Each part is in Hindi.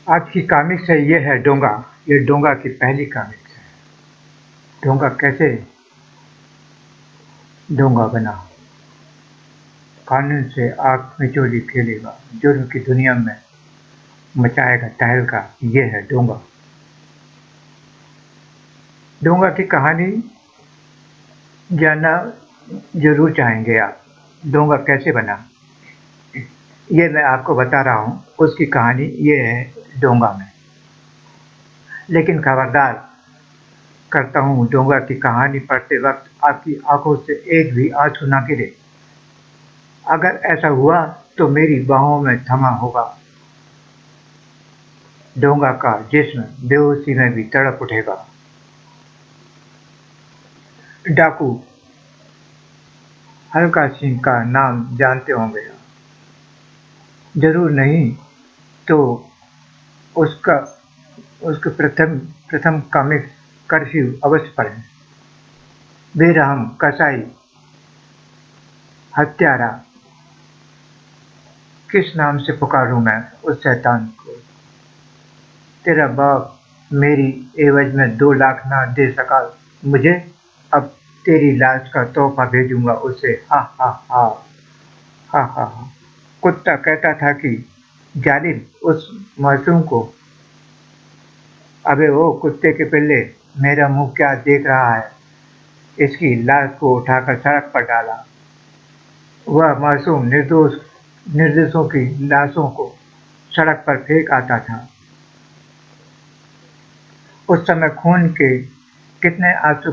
आज की कॉमिक्स है, ये है डोंगा। ये डोंगा की पहली कॉमिक्स है। डोंगा कैसे डोंगा बना, कानून से आंख मिचोली खेलेगा, जुर्म की दुनिया में मचाएगा तहलका। ये है डोंगा। डोंगा की कहानी जानना जरूर चाहेंगे आप। डोंगा कैसे बना, ये मैं आपको बता रहा हूँ। उसकी कहानी ये है डोंगा में। लेकिन खबरदार करता हूँ, डोंगा की कहानी पढ़ते वक्त आपकी आंखों से एक भी आंसू ना गिरे। अगर ऐसा हुआ तो मेरी बाहों में थमा होगा। डोंगा का जिस्म बेहोशी में भी तड़प उठेगा। डाकू हल्का सिंह का नाम जानते होंगे? जरूर नहीं तो उसका उसके प्रथम प्रथम कॉमिक्स कर्फ्यू अवश्य पढ़ें। बेरहम कसाई हत्यारा, किस नाम से पुकारूं मैं उस शैतान को? तेरा बाप मेरी एवज में 2 लाख ना दे सका मुझे, अब तेरी लाश का तोहफा भेजूंगा उसे। हा हा हा हा हा हा। कुत्ता कहता था कि जालिम उस मासूम को, अबे ओ कुत्ते के पिल्ले, मेरा मुंह क्या देख रहा है? इसकी लाश को उठाकर सड़क पर डाला। वह मासूम निर्दोषों की लाशों को सड़क पर फेंक आता था। उस समय खून के कितने आंसू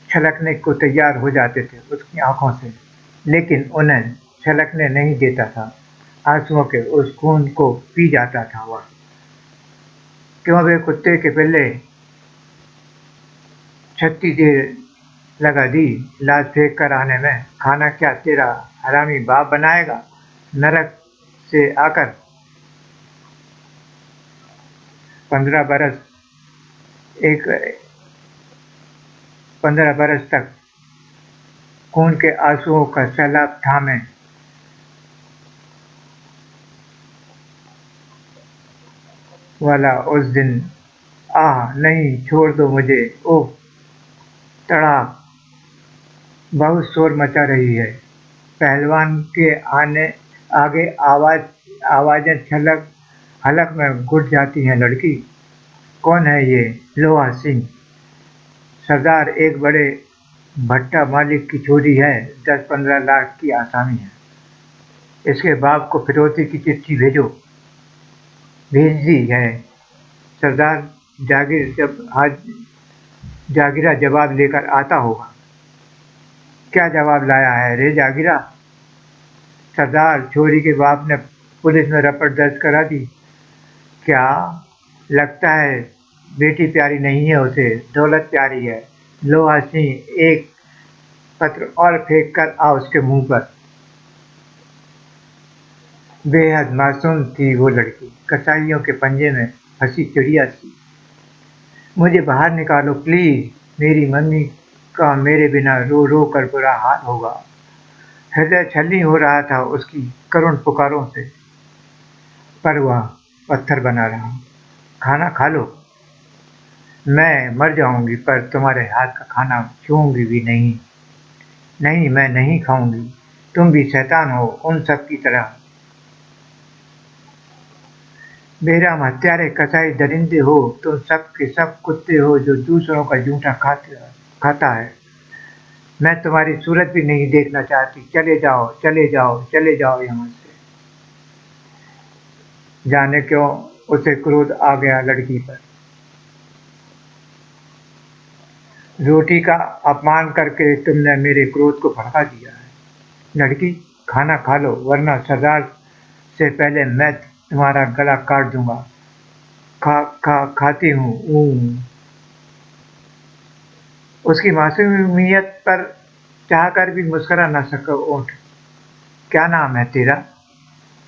छलकने को तैयार हो जाते थे उसकी आंखों से, लेकिन उन्हें छलकने नहीं देता था। आंसुओं के उस खून को पी जाता था वह। क्यों बे कुत्ते के पिल्ले, छत्ती देर लगा दी लाश फेंक कर आने में? खाना क्या तेरा हरामी बाप बनाएगा? नरक से आकर 15 बरस एक 15 बरस तक खून के आंसुओं का सैलाब थामे वाला उस दिन, आह नहीं छोड़ दो मुझे, ओह तड़ाक। बहुत शोर मचा रही है। पहलवान के आने आगे आवाजें छलक हलक में घुट जाती हैं। लड़की कौन है ये? लोहा सिंह सरदार एक बड़े भट्टा मालिक की छोरी है। 10-15 लाख की आसामी है। इसके बाप को फिरौती की चिट्ठी भेज दी है। सरदार जागीरा जवाब लेकर आता होगा। क्या जवाब लाया है रे जागीरा? सरदार छोरी के बाप ने पुलिस में रपट दर्ज करा दी। क्या लगता है बेटी प्यारी नहीं है उसे, दौलत प्यारी है। लोहा सिंह एक पत्र और फेंक कर आ उसके मुंह पर। बेहद मासूम थी वो लड़की, कसाईयों के पंजे में फंसी चिड़िया सी। मुझे बाहर निकालो प्लीज, मेरी मम्मी का मेरे बिना रो रो कर बुरा हाल होगा। हृदय छलनी हो रहा था उसकी करुण पुकारों से, पर वह पत्थर बना रहा। खाना खा लो, मैं मर जाऊंगी पर तुम्हारे हाथ का खाना छूऊंगी भी नहीं। नहीं, मैं नहीं खाऊंगी। तुम भी शैतान हो उन सब की तरह। बेरहम हत्यारे कसाई दरिंदे हो, तुम सब के सब कुत्ते हो जो दूसरों का जूठा खाता है। मैं तुम्हारी सूरत भी नहीं देखना चाहती। चले जाओ चले जाओ चले जाओ यहाँ से। जाने क्यों उसे क्रोध आ गया लड़की पर। रोटी का अपमान करके तुमने मेरे क्रोध को भड़का दिया है। लड़की खाना खा लो, वरना सरदार से पहले मैं तुम्हारा गला काट दूंगा। खाती हूँ। उसकी मासूमियत पर चाहकर भी मुस्कुरा न सका ओठ। क्या नाम है तेरा?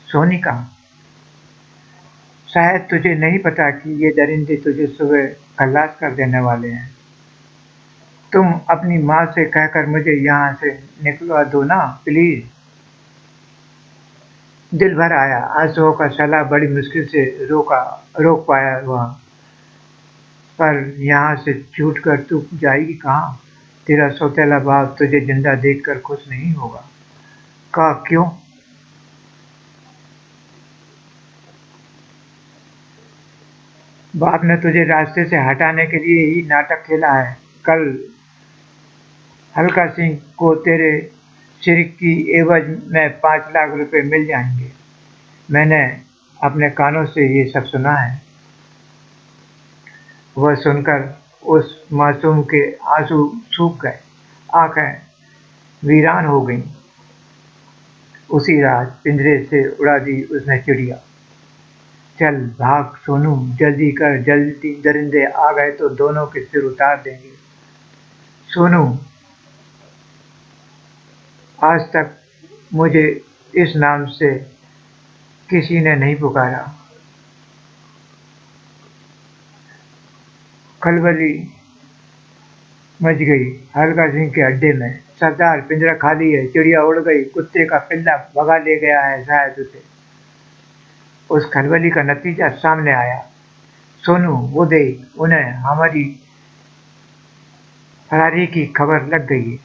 सोनिका। शायद तुझे नहीं पता कि ये दरिंदे तुझे सुबह खल्लास कर देने वाले हैं। तुम अपनी माँ से कहकर मुझे यहाँ से निकलवा दो ना प्लीज। दिल भर आया, आंसुओं का सैलाब बड़ी मुश्किल से रोक पाया वह। पर यहाँ से छूट कर तू जाएगी कहाँ? तेरा सौतेला बाप तुझे जिंदा देखकर खुश नहीं होगा। कहा क्यों? बाप ने तुझे रास्ते से हटाने के लिए ही नाटक खेला है। कल हल्का सिंह को तेरे शिरक की एवज में 5 लाख रुपए मिल जाएंगे। मैंने अपने कानों से ये सब सुना है। वह सुनकर उस मासूम के आंसू सूख गए, आंखें वीरान हो गईं। उसी रात पिंजरे से उड़ा दी उसने चिड़िया। चल भाग सोनू, जल्दी कर, जल्दी, दरिंदे आ गए तो दोनों के सिर उतार देंगे। सोनू, आज तक मुझे इस नाम से किसी ने नहीं पुकारा। खलबली मच गई हल्का सिंह के अड्डे में। सरदार, पिंजरा खाली है, चिड़िया उड़ गई, कुत्ते का पिल्ला भगा ले गया है शायद उसे। उस खलबली का नतीजा सामने आया। सोनू, वो देख, उन्हें हमारी फरारी की खबर लग गई है।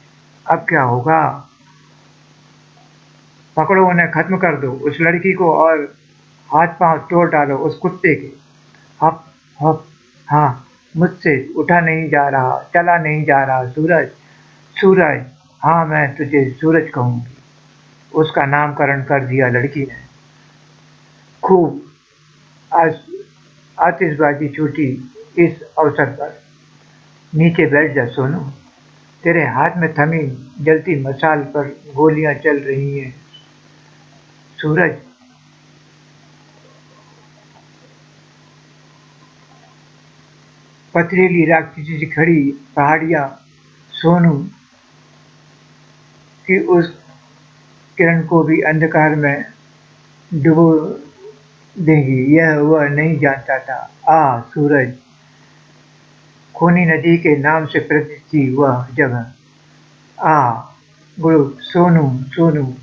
अब क्या होगा? पकड़ो उन्हें, खत्म कर दो उस लड़की को और हाथ पांव तोड़ डालो उस कुत्ते के। हप हप। हाँ, मुझसे उठा नहीं जा रहा, चला नहीं जा रहा। सूरज, सूरज। हाँ, मैं तुझे सूरज कहूंगी। उसका नामकरण कर दिया लड़की ने। खूब आज आतिशबाजी छूटी इस अवसर पर। नीचे बैठ जा सोनू, तेरे हाथ में थमी जलती मशाल पर गोलियां चल रही हैं। सूरज, पथरीली राक्षसी सी खड़ी पहाड़ियां सोनू की उस किरण को भी अंधकार में डुबो देगी, यह वह नहीं जानता था। सूरज, खूनी नदी के नाम से प्रसिद्ध थी वह जगह। गुरु, सोनू, सोनू।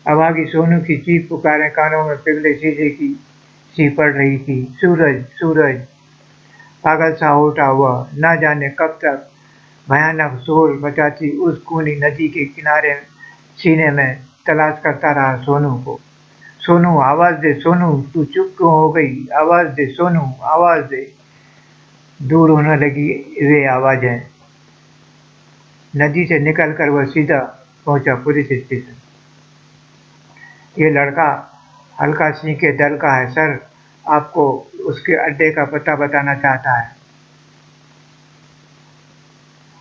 अभागी सोनू की चीख पुकारें कानों में पिघले शीशे की सी पड़ रही थी। सूरज, सूरज। पागल सा उठा वह, न जाने कब तक भयानक शोर मचाती उस खूनी नदी के किनारे सीने में तलाश करता रहा सोनू को। सोनू, आवाज दे सोनू, तू चुप क्यों हो गई? आवाज दे सोनू, आवाज दे। दूर होने लगी वे आवाजें। नदी से निकलकर वह सीधा पहुंचा पुलिस स्टेशन। ये लड़का हल्का सिंह के दल का है सर, आपको उसके अड्डे का पता बताना चाहता है।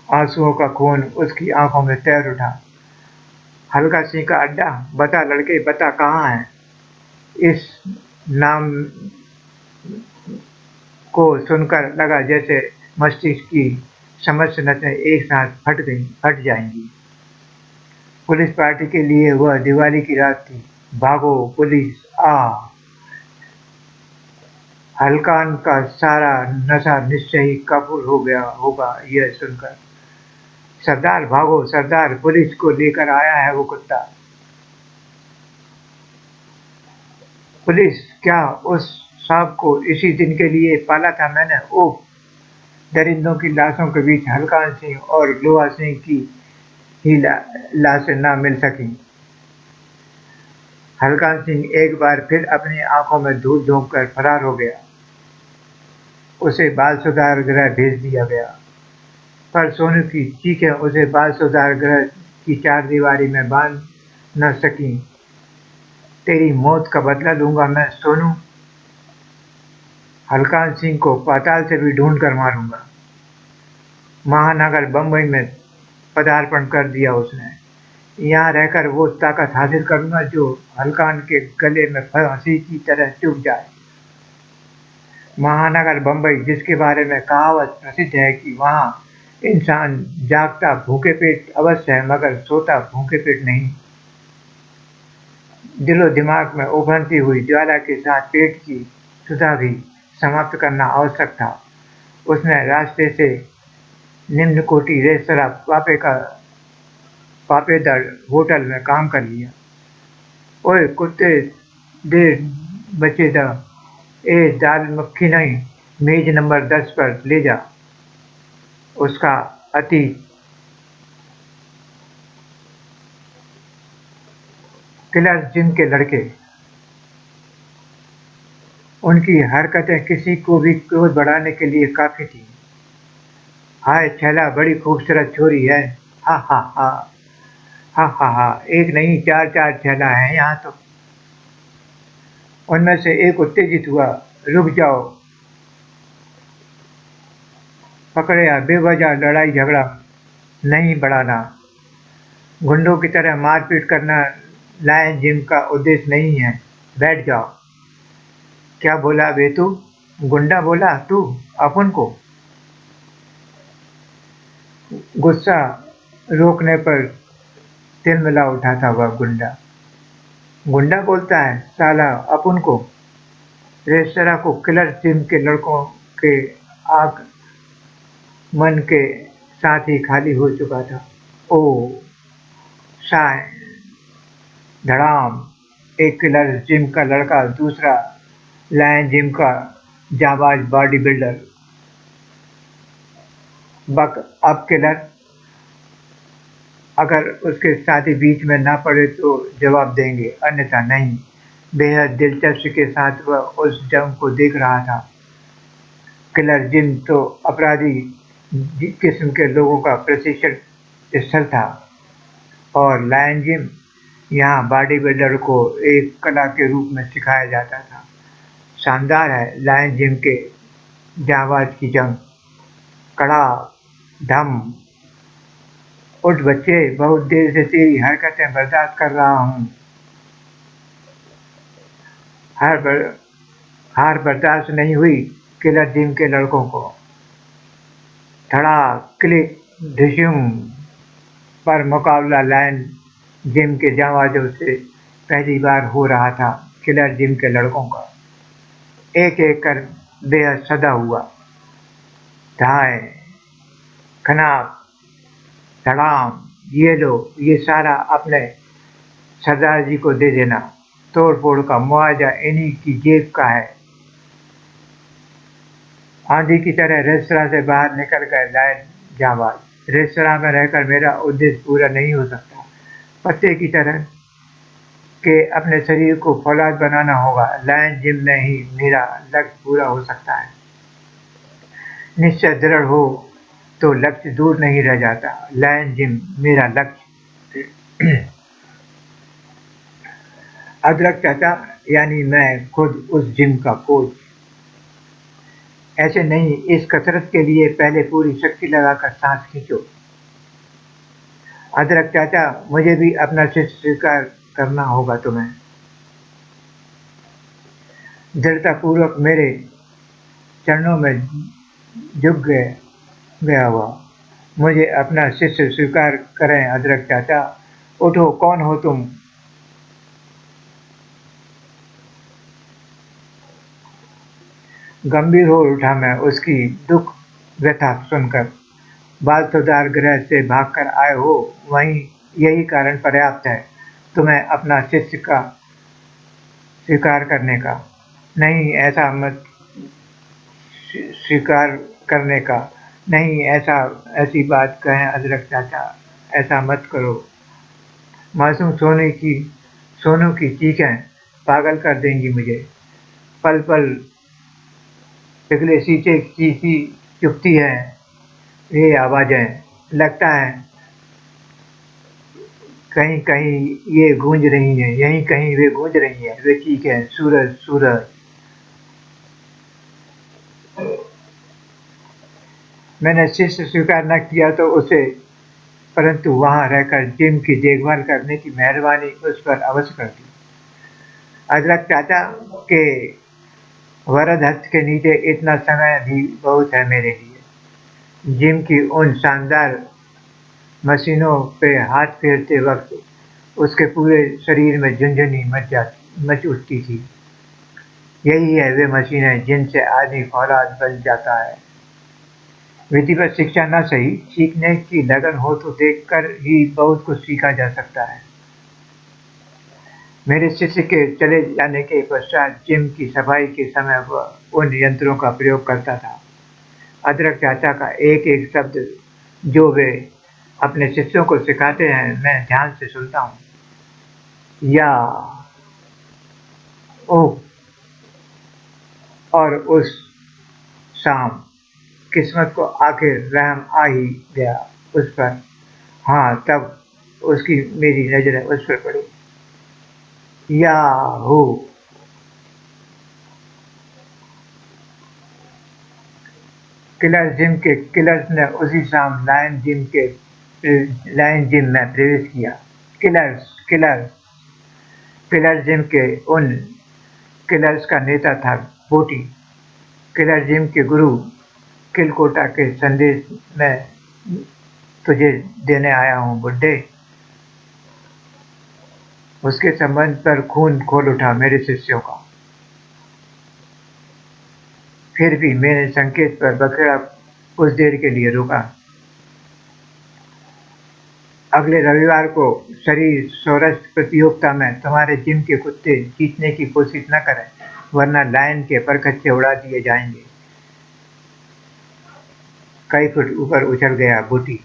आंसुओं का खून उसकी आंखों में तैर उठा। हल्का सिंह का अड्डा? बता लड़के, बता कहाँ है। इस नाम को सुनकर लगा जैसे मस्तिष्क की समस्त नसें एक साथ फट जाएंगी। पुलिस पार्टी के लिए वह दिवाली की रात थी। भागो पुलिस, हल्कान का सारा नशा निश्चय ही कपूर हो गया होगा यह सुनकर। सरदार भागो सरदार, पुलिस को लेकर आया है वो कुत्ता। पुलिस? क्या उस सांप को इसी दिन के लिए पाला था मैंने? ओह! दरिंदों की लाशों के बीच हल्कान सिंह और लोहा सिंह की ही लाशें न मिल सकी। हल्कान सिंह एक बार फिर अपनी आंखों में धूल झोंक कर फरार हो गया। उसे बाल सुधार गृह भेज दिया गया। पर सोनू की चीखें उसे बाल सुधार गृह की चारदीवारी में बांध न सकी। तेरी मौत का बदला लूंगा मैं सोनू। हल्कान सिंह को पाताल से भी ढूंढ कर मारूंगा। महानगर बम्बई में पदार्पण कर दिया उसने। यहाँ रहकर वो ताकत हासिल करूंगा जो हल्कान के गले में फांसी की तरह चुभ जाए। महानगर बम्बई, जिसके बारे में कहावत प्रसिद्ध है कि वहाँ इंसान जागता भूखे पेट अवश्य है मगर सोता भूखे पेट नहीं। दिलो दिमाग में उभरती हुई ज्वाला के साथ पेट की सुधा भी समाप्त करना आवश्यक था। उसने रास्ते से निम्न कोटि रेस्तरां पापेदार होटल में काम कर लिया। ओए कुत्ते, दे बचे दा, ए दाल मक्खी नहीं, मेज नंबर 10 पर ले जा। उसका अति किलर जिम के लड़के। उनकी हरकतें किसी को भी क्रोध बढ़ाने के लिए काफी थी। हाय छैला, बड़ी खूबसूरत छोरी है। हा हा हा, हा हा हा, एक नहीं चार चार छैला है यहाँ तो। उनमें से एक उत्तेजित हुआ। रुक जाओ, पकड़े, बेवजह लड़ाई झगड़ा नहीं बढ़ाना। गुंडों की तरह मारपीट करना लायन जिम का उद्देश्य नहीं है। बैठ जाओ। क्या बोला बे तू? गुंडा बोला तू अपन को? गुस्सा रोकने पर तिलमिला उठा था वह गुंडा। गुंडा बोलता है साला अपन को? रेस्तरां को किलर जिम के लड़कों के आगमन के साथ ही खाली हो चुका था। ओ शाय, धड़ाम, एक किलर जिम का लड़का, दूसरा लायन जिम का जाबाज बॉडी बिल्डर। बक अब किलर, अगर उसके साथी बीच में ना पड़े तो जवाब देंगे, अन्यथा नहीं। बेहद दिलचस्पी के साथ वह उस जंग को देख रहा था। किलर जिम तो अपराधी किस्म के लोगों का प्रशिक्षण स्थल था, और लायन जिम यहाँ बॉडी बिल्डर को एक कला के रूप में सिखाया जाता था। शानदार है लायन जिम के जाबाज की जंग। कड़ा धम। उठ बच्चे, बहुत देर से तेरी हरकतें बर्दाश्त कर रहा हूँ। हार बर, हार बर्दाश्त नहीं हुई किलर जिम के लड़कों को। धड़ाक क्लिक ढिशुम, पर मुकाबला लायन जिम के जाबाजों से पहली बार हो रहा था। किलर जिम के लड़कों का एक एक कर बेहद सदा हुआ। धाय, खनाक, धड़ाम, ये लो, ये सारा अपने सरदार जी को दे देना। तोड़ फोड़ का मुआवजा इन्हीं की जेब का है। आंधी की तरह रेस्तरां से बाहर निकल गए लायन जाबाज। रेस्तरां में रहकर मेरा उद्देश्य पूरा नहीं हो सकता। पत्ते की तरह के अपने शरीर को फौलाद बनाना होगा। लायन जिम में ही मेरा लक्ष्य पूरा हो सकता है। निश्चय दृढ़ हो तो लक्ष्य दूर नहीं रह जाता। लायन जिम मेरा लक्ष्य। अदरक चाचा, यानी मैं खुद उस जिम का कोच। ऐसे नहीं, इस कसरत के लिए पहले पूरी शक्ति लगाकर सांस खींचो। अदरक चाचा, मुझे भी अपना शिष्य स्वीकार करना होगा तुम्हें। दृढ़तापूर्वक मेरे चरणों में झुक गया हुआ। मुझे अपना शिष्य स्वीकार करें अदरक चाचा। उठो, कौन हो तुम? गंभीर हो उठा मैं उसकी दुख व्यथा सुनकर। बाल सुधार गृह से भागकर आए हो, वहीं यही कारण पर्याप्त है तुम्हें अपना शिष्य का स्वीकार करने का। नहीं ऐसा मत, स्वीकार करने का नहीं, ऐसी बात कहें अदरक चाचा, ऐसा मत करो। मासूम सोनू की चीखें पागल कर देंगी मुझे। पल पल पिघले शीशे की सी चुभती है ये आवाजें। लगता है कहीं कहीं ये गूंज रही हैं, यहीं कहीं वे गूंज रही हैं, वे चीखें। सूरज, सूरज। मैंने शिष्य स्वीकार न किया तो उसे, परंतु वहां रहकर जिम की देखभाल करने की मेहरबानी उस पर अवश्य कर दी। अदरक चाचा के वरद हस्त के नीचे इतना समय भी बहुत है मेरे लिए। जिम की उन शानदार मशीनों पे हाथ फेरते वक्त उसके पूरे शरीर में झुनझुनी मच उठती थी। यही है वे मशीनें जिनसे आदमी फौलाद बन जाता है। विधिवत शिक्षा न सही, सीखने की लगन हो तो देखकर ही बहुत कुछ सीखा जा सकता है। मेरे शिष्य के चले जाने के पश्चात जिम की सफाई के समय वह उन यंत्रों का प्रयोग करता था। अदरक चाचा का एक-एक शब्द जो वे अपने शिष्यों को सिखाते हैं, मैं ध्यान से सुनता हूँ। या, ओह! और उस शाम किस्मत को आखिर रहम आ ही गया उस पर। हाँ, तब उसकी मेरी नज़रें उस पर पड़ी। याहू! किलर जिम के किलर्स ने उसी शाम लायन जिम में प्रवेश किया। किलर्स किलर्स किलर जिम के उन किलर्स का नेता था बोटी। किलर जिम के गुरु किलकोटा के संदेश में तुझे देने आया हूँ बुड्ढे। उसके संबंध पर खून खोल उठा मेरे शिष्यों का। फिर भी मेरे संकेत पर बखेड़ा कुछ देर के लिए रुका। अगले रविवार को शरीर सौरस्थ प्रतियोगिता में तुम्हारे जिम के कुत्ते जीतने की कोशिश न करें, वरना लायन के परखच्चे उड़ा दिए जाएंगे। कई फुट ऊपर उछल गया बूटी।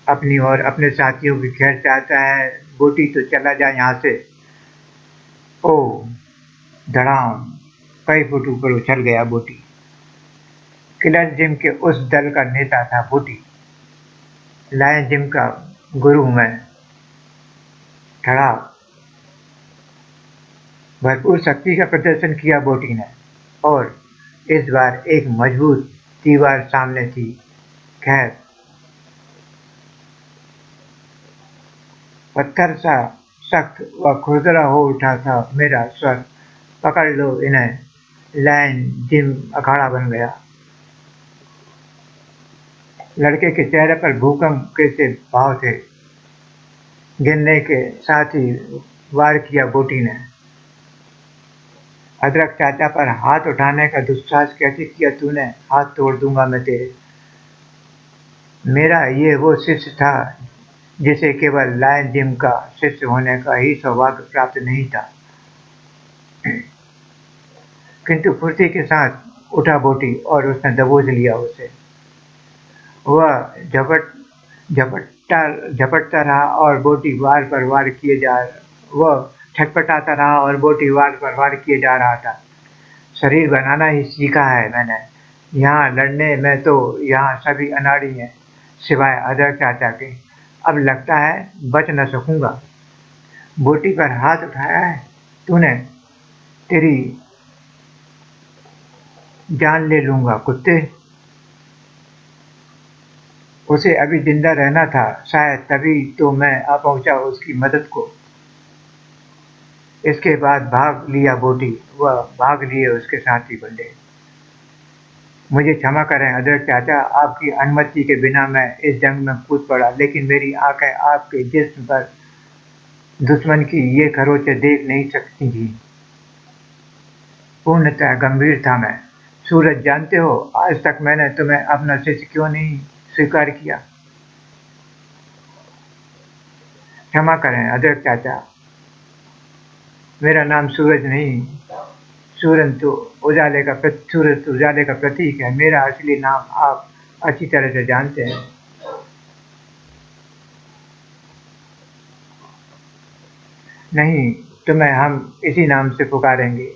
अपनी और अपने साथियों की खैर चाहता है बूटी, तो चला जा यहाँ से। ओह! धड़ाम! कई फुट ऊपर उछल गया बूटी। किलर जिम के उस दल का नेता था बूटी। लायन जिम का गुरु हूँ मैं। धड़ाम! भरपूर शक्ति का प्रदर्शन किया बूटी ने, और इस बार एक मजबूत दीवार सामने थी। खैर, पत्थर सा सख्त व खुरदरा हो उठा था मेरा स्वर। पकड़ लो इन्हें। लायन जिम अखाड़ा बन गया। लड़के के चेहरे पर भूकंप के से भाव थे। गिरने के साथ ही वार किया बूटी ने। अदरक चाचा पर हाथ उठाने का दुस्साहस कैसे किया तूने? हाथ तोड़ दूंगा मैं तेरे। मेरा ये वो शिष्य था जिसे केवल लायन जिम का शिष्य होने का ही सौभाग्य प्राप्त नहीं था। किंतु फुर्ती के साथ उठा बूटी और उसने दबोच लिया उसे। वह झपटता रहा और बूटी वार पर वार किए जा वह छटपटाता रहा और बूटी वार पर वार किए जा रहा था। शरीर बनाना ही सीखा है मैंने। यहाँ लड़ने में तो यहाँ सभी अनाड़ी हैं, सिवाय अदरक चाचा के। अब लगता है बच न सकूंगा। बूटी पर हाथ उठाया है तूने? तेरी जान ले लूंगा कुत्ते। उसे अभी जिंदा रहना था, शायद तभी तो मैं आ पहुंचा उसकी मदद को। इसके बाद भाग लिया बूटी, वह भाग लिए उसके साथी बंदे। मुझे क्षमा करें अदरक चाचा, आपकी अनुमति के बिना मैं इस जंग में कूद पड़ा, लेकिन मेरी आंखें आपके जिस्म पर दुश्मन की ये खरोंचें देख नहीं सकती थी। पूर्णतः गंभीर था मैं। सूरज, जानते हो आज तक मैंने तुम्हें अपना शिष्य क्यों नहीं स्वीकार किया? क्षमा करें अदरक चाचा, मेरा नाम सूरज नहीं, सूरज तो उजाले का प्रतीक है। मेरा असली नाम आप अच्छी तरह से जानते हैं। नहीं, तुम्हें हम इसी नाम से पुकारेंगे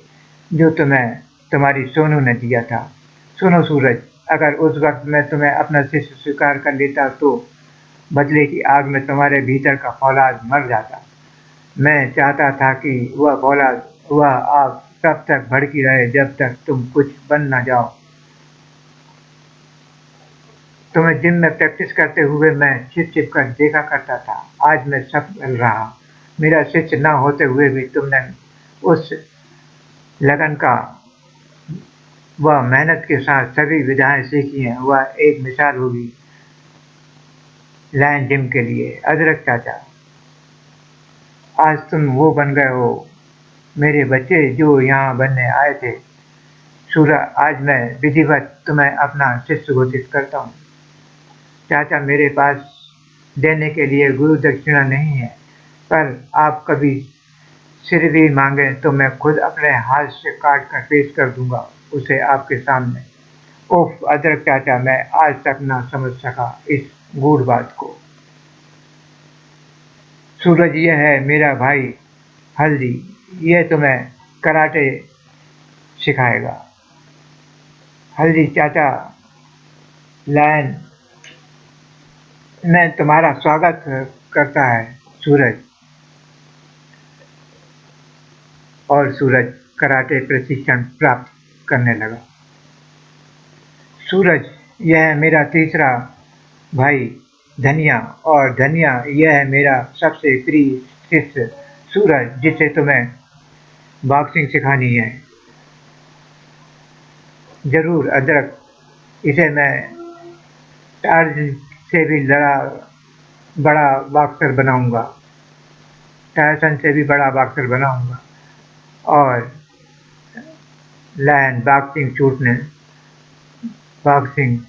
जो तुम्हें तुम्हारी सोनू ने दिया था। सुनो सूरज, अगर उस वक्त मैं तुम्हें अपना शिष्य स्वीकार कर लेता तो बदले की आग में तुम्हारे भीतर का फौलाद मर जाता। मैं चाहता था कि वह आग तब तक भड़की रहे जब तक तुम कुछ बन न जाओ। तुम्हें जिम में प्रैक्टिस करते हुए मैं छिप-छिप कर देखा करता था। आज मैं सब मिल रहा। मेरा शिष्य न होते हुए भी तुमने उस लगन का व मेहनत के साथ सभी विधाएं सीखी हैं। वह एक मिसाल होगी लायन जिम के लिए। अदरक चाचा, आज तुम वो बन गए हो मेरे बच्चे जो यहाँ बनने आए थे। आज मैं विधिवत तुम्हें अपना शिष्य घोषित करता हूँ। चाचा, मेरे पास देने के लिए गुरु दक्षिणा नहीं है, पर आप कभी सिर भी मांगे तो मैं खुद अपने हाथ से काट कर पेश कर दूंगा उसे आपके सामने। उफ अदरक चाचा, मैं आज तक ना समझ सका इस गूढ़ बात को। सूरज, यह है मेरा भाई हल्दी, यह तुम्हें कराटे सिखाएगा। हल्दी चाचा, लायन में तुम्हारा स्वागत करता है सूरज। और सूरज कराटे प्रशिक्षण प्राप्त करने लगा। सूरज, यह है मेरा तीसरा भाई धनिया, और धनिया यह है मेरा सबसे प्रिय शिष्य सूरज, जिसे तुम्हें बॉक्सिंग सिखानी है। जरूर अदरक, इसे मैं टार्ज़न से भी बड़ा बॉक्सर बनाऊंगा, टायसन से भी बड़ा बॉक्सर बनाऊंगा। और लायन बॉक्सिंग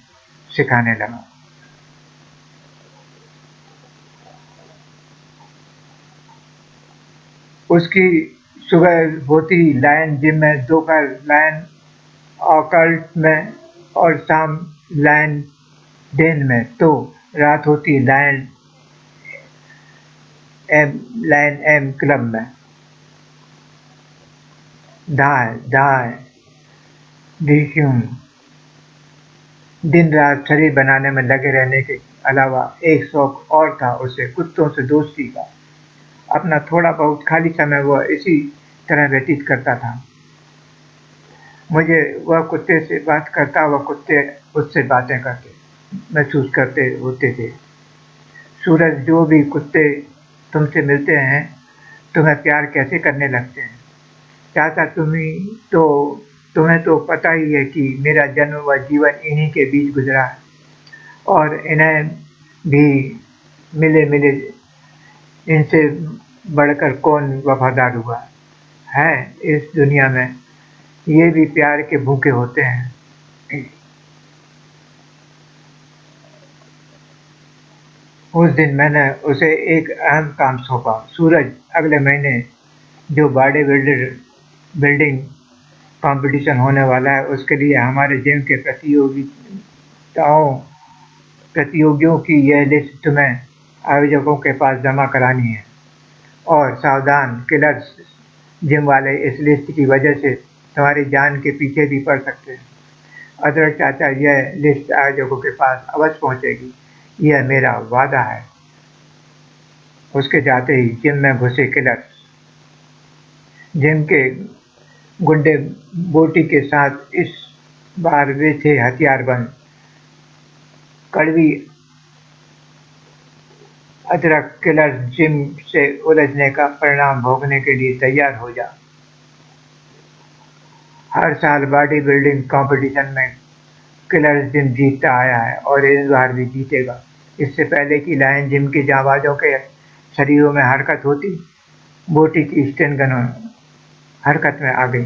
सिखाने लगा। उसकी सुबह होती लायन जिम में, दोपहर लायन ऑकल्ट में, और शाम लायन डेन में, तो रात होती लायन एम क्लब में। दाएं दाएं डिक्यूम। दिन रात शरीर बनाने में लगे रहने के अलावा एक शौक और था उसे, कुत्तों से दोस्ती का। अपना थोड़ा बहुत खाली समय वह इसी तरह व्यतीत करता था। मुझे वह कुत्ते से बात करता, वह कुत्ते उससे बातें करते महसूस करते होते थे। सूरज, जो भी कुत्ते तुमसे मिलते हैं तुम्हें प्यार कैसे करने लगते हैं। चाचा, तो तुम्हें तो पता ही है कि मेरा जन्म व जीवन इन्हीं के बीच गुजरा है, और इन्हें भी मिले मिले इनसे बढ़कर कौन वफादार हुआ है इस दुनिया में। ये भी प्यार के भूखे होते हैं। उस दिन मैंने उसे एक अहम काम सौंपा। सूरज, अगले महीने जो बिल्डिंग कंपटीशन होने वाला है, उसके लिए हमारे जिम के प्रतियोगियों की यह लिस्ट तुम्हें आयोजकों के पास जमा करानी है। और सावधान, किलर्स जिम वाले इस लिस्ट की वजह से तुम्हारी जान के पीछे भी पड़ सकते हैं। अदरक चाचा, यह लिस्ट आयोजकों के पास अवश्य पहुंचेगी, यह मेरा वादा है। उसके जाते ही जिम में घुसे किलर्स। जिम के गुंडे बोटी के साथ, इस बार वे थे हथियारबंद। कड़वी अदरक, किलर्स जिम से उलझने का परिणाम भोगने के लिए तैयार हो जा। हर साल बॉडी बिल्डिंग कंपटीशन में किलर्स जिम जीतता आया है और इस बार भी जीतेगा। इससे पहले कि लायन जिम के जांबाजों के शरीरों में हरकत होती, बोटी की स्टेन गन हरकत में आ गई।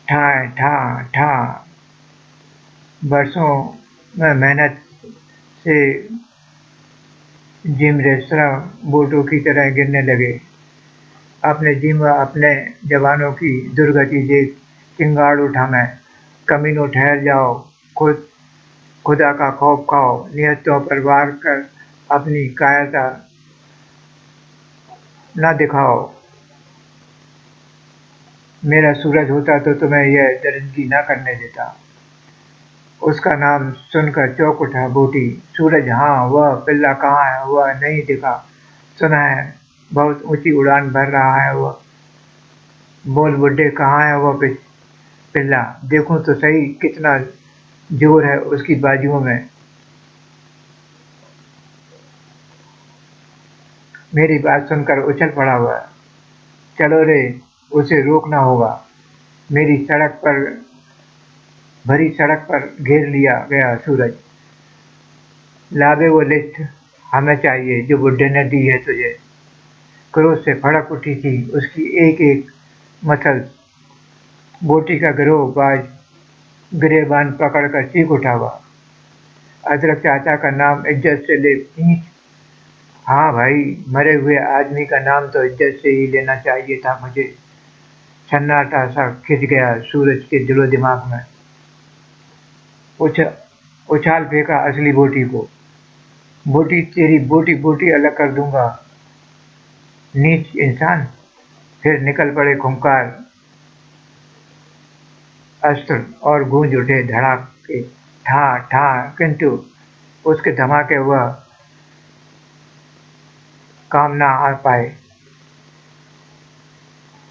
ठा ठा ठा बरसों में मेहनत से जिम रेस्तरां बोटों की तरह गिरने लगे। अपने जिम व अपने जवानों की दुर्गति देख चिंगाड़ उठा मैं। कमीनों, ठहर जाओ, खुदा का खौफ खाओ, नियतों पर वार कर अपनी कायरता न दिखाओ। मेरा सूरज होता तो तुम्हें यह दरिंदगी न करने देता। उसका नाम सुनकर चौंक उठा बोटी। सूरज, हाँ, वह पिल्ला कहाँ है, वह नहीं दिखा। सुना है बहुत ऊंची उड़ान भर रहा है वह। बोल बुड्ढे, कहाँ है वह पिल्ला, देखूं तो सही कितना जोर है उसकी बाजुओं में। मेरी बात सुनकर उछल पड़ा वह। चलो रे, उसे रोकना होगा। मेरी भरी सड़क पर घेर लिया गया सूरज। लावे वो लिस्ट हमें चाहिए जो बुड्ढे ने दी है तुझे। क्रोध से भड़क उठी थी उसकी एक एक मसल। बोटी का गिरेबान पकड़कर चीख उठा हुआ। अदरक चाचा का नाम इज्जत से ले खींच हाँ भाई, मरे हुए आदमी का नाम तो इज्जत से ही लेना चाहिए था मुझे। सन्नाटा सा खिंच गया सूरज के दिलो दिमाग में। उछ उछाल फेंका असली बोटी को। बोटी तेरी बोटी बोटी अलग कर दूंगा, नीच इंसान। फिर निकल पड़े खूंखार अस्त्र और गूंज उठे धड़ाके, ठा ठा। किंतु उसके धमाके वह काम ना आ पाए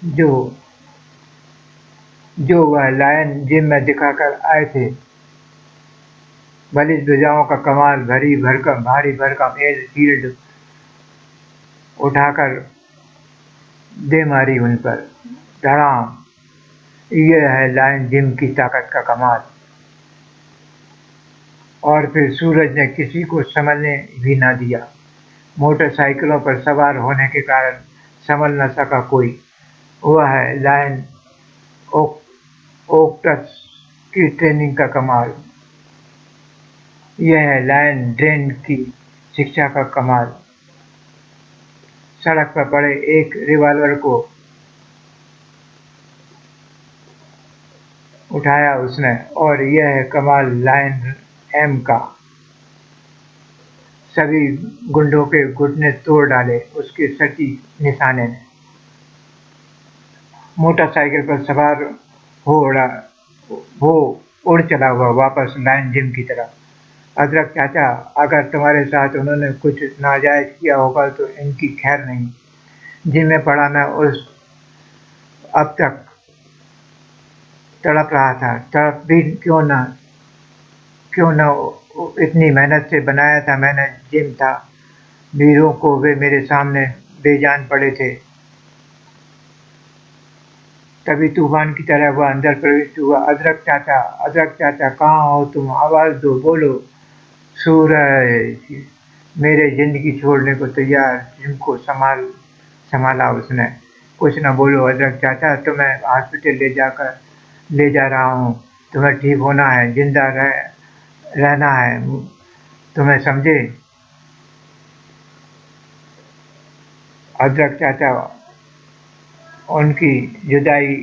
जो जो वह लायन जिम में दिखाकर आए थे। बलिष्ठ भुजाओं का कमाल, भारी भरकम एयर शील्ड उठाकर दे मारी उन पर। धड़ाम। ये है लायन जिम की ताकत का कमाल। और फिर सूरज ने किसी को संभलने भी ना दिया। मोटरसाइकिलों पर सवार होने के कारण संभल न सका कोई। वह है लायन ओक ओक्टस की ट्रेनिंग का कमाल। यह है लायन ड्रेन की शिक्षा का कमाल। सड़क पर पड़े एक रिवॉल्वर को उठाया उसने, और यह है कमाल लायन एम का। सभी गुंडों के घुटने तोड़ डाले उसके सटीक निशाने ने। मोटरसाइकिल पर सवार हो उड़ा हो उड़ चला हुआ वापस लायन जिम की तरफ। अदरक चाचा, अगर तुम्हारे साथ उन्होंने कुछ नाजायज किया होगा तो इनकी खैर नहीं। जिम में पड़ा मैं उस अब तक तड़प रहा था। तड़प भी क्यों न इतनी मेहनत से बनाया था मैंने जिम था। वीरों को वे मेरे सामने बेजान पड़े थे। तभी तूफान की तरह वह अंदर प्रविष्ट हुआ। अदरक चाचा कहाँ हो तुम? आवाज दो, बोलो। सूरज। मेरे जिंदगी छोड़ने को तैयार जिनको संभाला उसने। कुछ न बोलो अदरक चाचा, तुम्हें हॉस्पिटल ले जा रहा हूँ। तुम्हें ठीक होना है, जिंदा रहना है, तुम्हें समझे? अदरक चाचा उनकी जुदाई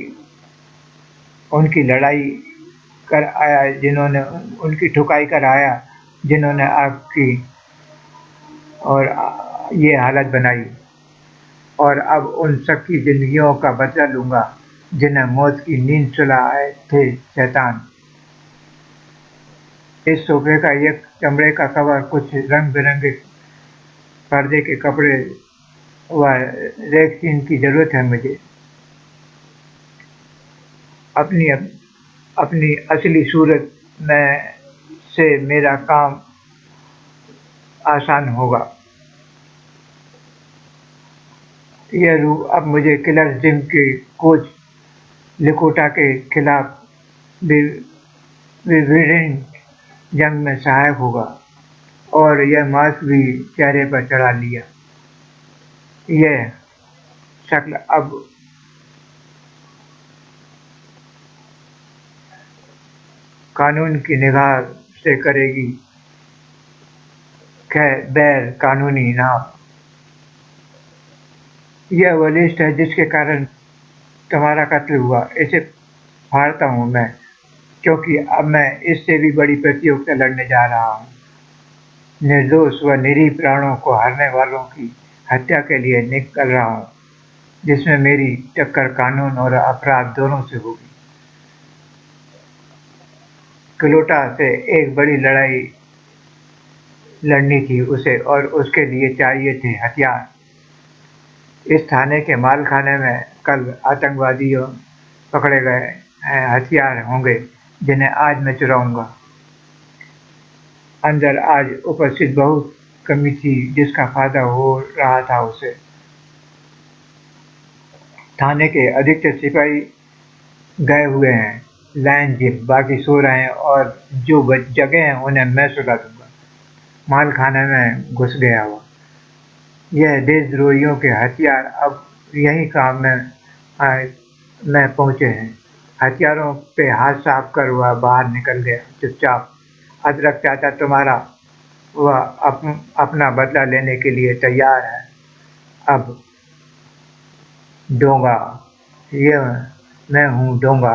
उनकी लड़ाई कर आया जिन्होंने उनकी ठुकाई कर आया जिन्होंने आपकी और ये हालत बनाई। और अब उन सबकी जिंदगियों का बदला लूंगा जिन्हें मौत की नींद सुलाए थे शैतान। इस सोफे का एक चमड़े का कवर, कुछ रंग बिरंगे पर्दे के कपड़े व रेक्सीन की जरूरत है मुझे। अपनी अपनी असली सूरत में से मेरा काम आसान होगा। यह रूह अब मुझे किलर जिम के कोच लिकोटा के खिलाफ विभिन्न जंग में सहायक होगा। और यह मास्क भी चेहरे पर चढ़ा लिया। यह शक्ल अब कानून की निगाह से करेगी बैर कानूनी नाप। यह वो लिस्ट है जिसके कारण तुम्हारा कत्ल हुआ। इसे फाड़ता हूँ मैं, क्योंकि अब मैं इससे भी बड़ी प्रतियोगिता लड़ने जा रहा हूँ। निर्दोष व निरीह प्राणों को हारने वालों की हत्या के लिए निकल रहा हूँ, जिसमें मेरी टक्कर कानून और अपराध दोनों से होगी। क्लोटा से एक बड़ी लड़ाई लड़नी थी उसे, और उसके लिए चाहिए थे हथियार। इस थाने के मालखाने में कल आतंकवादी पकड़े गए हैं। हथियार होंगे जिन्हें आज मैं चुराऊंगा। अंदर आज उपस्थित बहुत कमी थी जिसका फायदा हो रहा था उसे। थाने के अधिकतर सिपाही गए हुए हैं लायन जिम, बाकी सो रहे हैं, और जो जगह हैं उन्हें मैं सुला दूंगा। माल खाने में घुस गया हुआ यह देशद्रोहियों के हथियार अब यही काम में पहुंचे हैं। हथियारों पे हाथ साफ कर वह बाहर निकल गया चुपचाप। अदरक चाचा, तुम्हारा वह अपना बदला लेने के लिए तैयार है। अब डोंगा, ये मैं हूँ डोंगा।